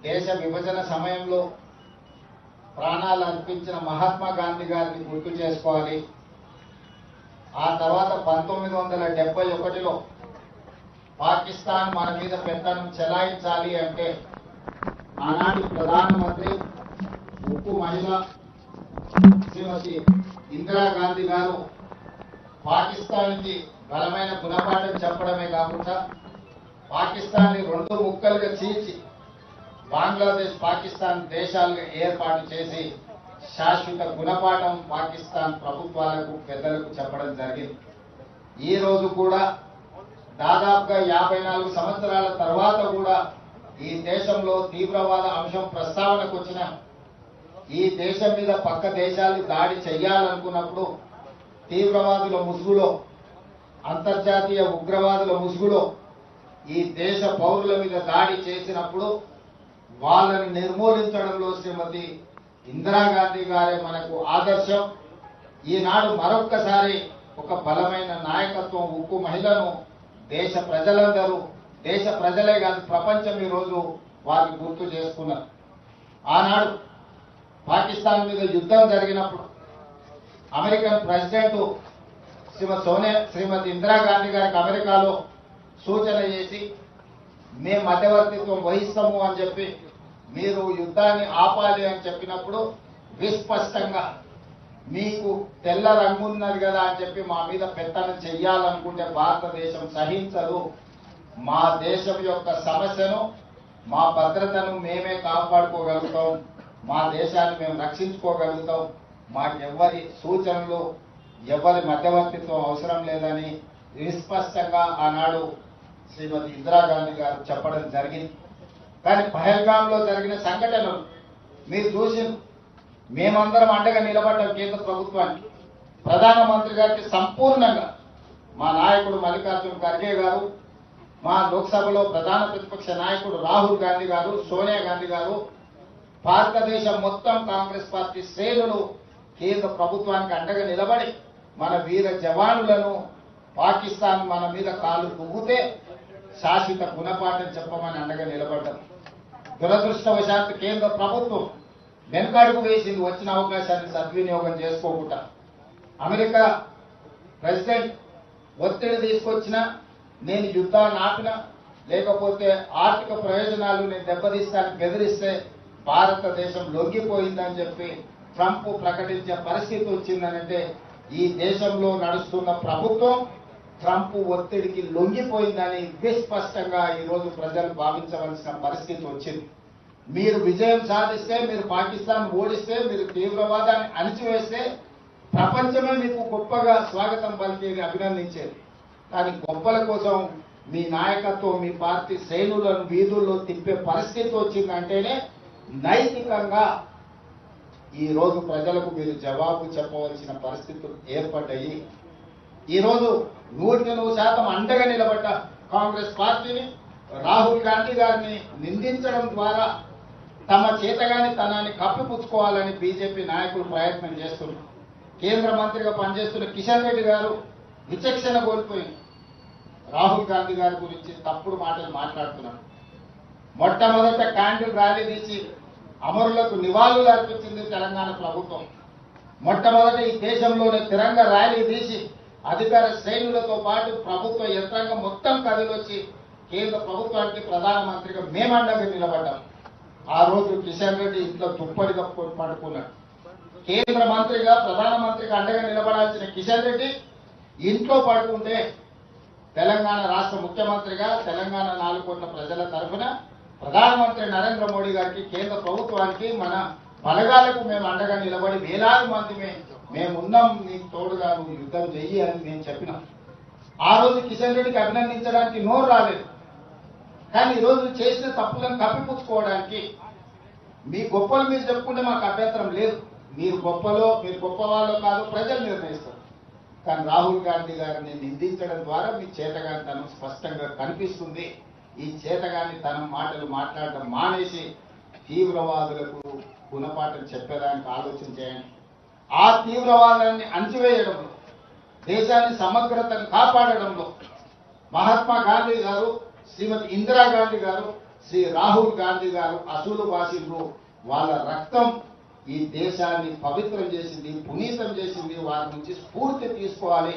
దేశ విభజన సమయంలో ప్రాణాలు అర్పించిన మహాత్మా గాంధీ గారిని గుర్తు చేసుకోవాలి. ఆ తర్వాత 1971లో పాకిస్తాన్ మన మీద పెత్తనం చెలాయించాలి అంటే ఆనాటి ప్రధానమంత్రి ఉక్కు మహిళ శ్రీమతి ఇందిరాగాంధీ గారు పాకిస్తాన్కి బలమైన గుణపాఠం చెప్పడమే కాకుండా పాకిస్తాన్ని 2 ముక్కలుగా చీల్చి బంగ్లాదేశ్ పాకిస్తాన్ దేశాలుగా ఏర్పాటు చేసి శాశ్వత గుణపాఠం పాకిస్తాన్ ప్రభుత్వాలకు పెద్దలకు చెప్పడం జరిగింది. ఈ రోజు కూడా దాదాపుగా 54 సంవత్సరాల తర్వాత కూడా ఈ దేశంలో తీవ్రవాద అంశం ప్రస్తావనకు వచ్చిన ఈ దేశం మీద పక్క దేశాలు దాడి చేయాలనుకున్నప్పుడు తీవ్రవాదుల ముసుగులో అంతర్జాతీయ ఉగ్రవాదుల ముసుగులో ఈ దేశ పౌరుల మీద దాడి చేసినప్పుడు వాళ్ళని నిర్మూలించడంలో శ్రీమతి ఇందిరాగాంధీ గారే మనకు ఆదర్శం. ఈనాడు మరొక్కసారి ఒక బలమైన నాయకత్వం ఉక్కు మహిళను దేశ ప్రజలందరూ, దేశ ప్రజలే కాదు ప్రపంచం ఈరోజు వారిని గుర్తు చేసుకున్నారు. ఆనాడు పాకిస్తాన్ మీద యుద్ధం జరిగినప్పుడు అమెరికన్ ప్రెసిడెంట్ శ్రీమతి ఇందిరాగాంధీ గారికి అమెరికాలో సూచన చేసి మేము మధ్యవర్తిత్వం వహిస్తాము అని చెప్పి మీరు యుద్ధాన్ని ఆపాలి అని చెప్పినప్పుడు విస్పష్టంగా మీకు తెల్ల రంగున్నది కదా అని చెప్పి మా మీద పెత్తనం చెయ్యాలనుకుంటే భారతదేశం సహించదు, మా దేశం యొక్క సమస్యను మా భద్రతను మేమే కాపాడుకోగలుగుతాం, మా దేశాన్ని మేము రక్షించుకోగలుగుతాం, మాకెవ్వరి సూచనలు ఎవరి మధ్యవర్తిత్వం అవసరం లేదని విస్పష్టంగా ఆనాడు శ్రీమతి ఇందిరాగాంధీ గారు చెప్పడం జరిగింది. కానీ పహల్గాంలో జరిగిన సంఘటనలు మీరు చూసి మేమందరం అండగా నిలబడ్డాం కేంద్ర ప్రభుత్వానికి, ప్రధానమంత్రి గారికి సంపూర్ణంగా మా నాయకుడు మల్లికార్జున ఖర్గే గారు, మా లోక్సభలో ప్రధాన ప్రతిపక్ష నాయకుడు రాహుల్ గాంధీ గారు, సోనియా గాంధీ గారు, భారతదేశం మొత్తం కాంగ్రెస్ పార్టీ శ్రేణులు కేంద్ర ప్రభుత్వానికి అండగా నిలబడి మన వీర జవానులను పాకిస్తాన్ మన మీద కాలు దువ్వుతే శాశ్వత గుణపాఠం చెప్పమని అండగా నిలబడ్డారు. దురదృష్టవశాత్తు కేంద్ర ప్రభుత్వం వెనుకడుగు వేసింది, వచ్చిన అవకాశాన్ని సద్వినియోగం చేసుకోకుండా. అమెరికా ప్రెసిడెంట్ ఒత్తిడి తీసుకొచ్చినా, నేను యుద్ధాన్ని ఆపినా, లేకపోతే ఆర్థిక ప్రయోజనాలు నేను దెబ్బతీస్తానికి బెదిరిస్తే భారతదేశం లొంగిపోయిందని చెప్పి ట్రంప్ ప్రకటించే పరిస్థితి వచ్చిందనంటే ఈ దేశంలో నడుస్తున్న ప్రభుత్వం ట్రంప్ ఒత్తిడికి లొంగిపోయిందని విస్పష్టంగా ఈరోజు ప్రజలు భావించవలసిన పరిస్థితి వచ్చింది. మీరు విజయం సాధిస్తే, మీరు పాకిస్తాన్ ఓడిస్తే, మీరు తీవ్రవాదాన్ని అణిచివేస్తే ప్రపంచమే మీకు గొప్పగా స్వాగతం పలికేది, అభినందించేది. కానీ గొప్పల కోసం మీ నాయకత్వం, మీ పార్టీ శ్రేణులను వీధుల్లో తిప్పే పరిస్థితి వచ్చిందంటేనే నైతికంగా ఈ రోజు ప్రజలకు మీరు జవాబు చెప్పవలసిన పరిస్థితులు ఏర్పడ్డాయి. ఈరోజు 100% అండగా నిలబడ్డ కాంగ్రెస్ పార్టీని రాహుల్ గాంధీ గారిని నిందించడం ద్వారా తమ చేతగాని తనాన్ని కప్పిపుచ్చుకోవాలని బీజేపీ నాయకులు ప్రయత్నం చేస్తున్నారు. కేంద్ర మంత్రిగా పనిచేస్తున్న కిషన్ రెడ్డి గారు విచక్షణ కోల్పోయింది, రాహుల్ గాంధీ గారి గురించి తప్పుడు మాటలు మాట్లాడుతున్నారు. మొట్టమొదట క్యాండిల్ ర్యాలీ తీసి అమరులకు నివాళులు అర్పించింది తెలంగాణ ప్రభుత్వం. మొట్టమొదట ఈ దేశంలోనే తిరంగ ర్యాలీ తీసి అధికార శ్రేణులతో పాటు ప్రభుత్వ యంత్రాంగం మొత్తం కదిలొచ్చి కేంద్ర ప్రభుత్వానికి ప్రధానమంత్రిగా మేమండగా నిలబడ్డాం. ఆ రోజు కిషన్ రెడ్డి ఇంట్లో దుప్పటిగా పడుకున్నాడు. కేంద్ర మంత్రిగా ప్రధానమంత్రిగా అండగా నిలబడాల్సిన కిషన్ రెడ్డి ఇంట్లో పడుకుంటే తెలంగాణ రాష్ట్ర ముఖ్యమంత్రిగా తెలంగాణ 4 కోట్ల ప్రజల తరఫున ప్రధానమంత్రి నరేంద్ర మోడీ గారికి, కేంద్ర ప్రభుత్వానికి, మన బలగాలకు మేము అండగా నిలబడి వేలాది మంది మేమున్నాం, నీకు తోడుగా నువ్వు యుద్ధం చెయ్యి అని మేము చెప్పినాం. ఆ రోజు కిషన్ రెడ్డికి అభినందించడానికి నోరు రాలేదు. కానీ ఈరోజు చేసిన తప్పులను కప్పిపుచ్చుకోవడానికి మీ గొప్పలు మీరు చెప్పుకుంటే మాకు అభ్యంతరం లేదు. మీరు గొప్పవాళ్ళో కాదు ప్రజలు నిర్ణయిస్తారు. కానీ రాహుల్ గాంధీ గారిని నిందించడం ద్వారా మీ చేతగానితనం స్పష్టంగా కనిపిస్తుంది. ఈ చేతగానితనం మాటలు మాట్లాడడం మానేసి తీవ్రవాదులకు గుణపాఠం చెప్పేదానికి ఆలోచన చేయండి. ఆ తీవ్రవాదాన్ని అణచివేయడంలో, దేశాన్ని సమగ్రతను కాపాడడంలో మహాత్మా గాంధీ గారు, శ్రీమతి ఇందిరాగాంధీ గారు, శ్రీ రాహుల్ గాంధీ గారు అసూలు బాసిండ్రు. వాళ్ళ రక్తం ఈ దేశాన్ని పవిత్రం చేసింది, పునీతం చేసింది. వారి నుంచి స్ఫూర్తి తీసుకోవాలి.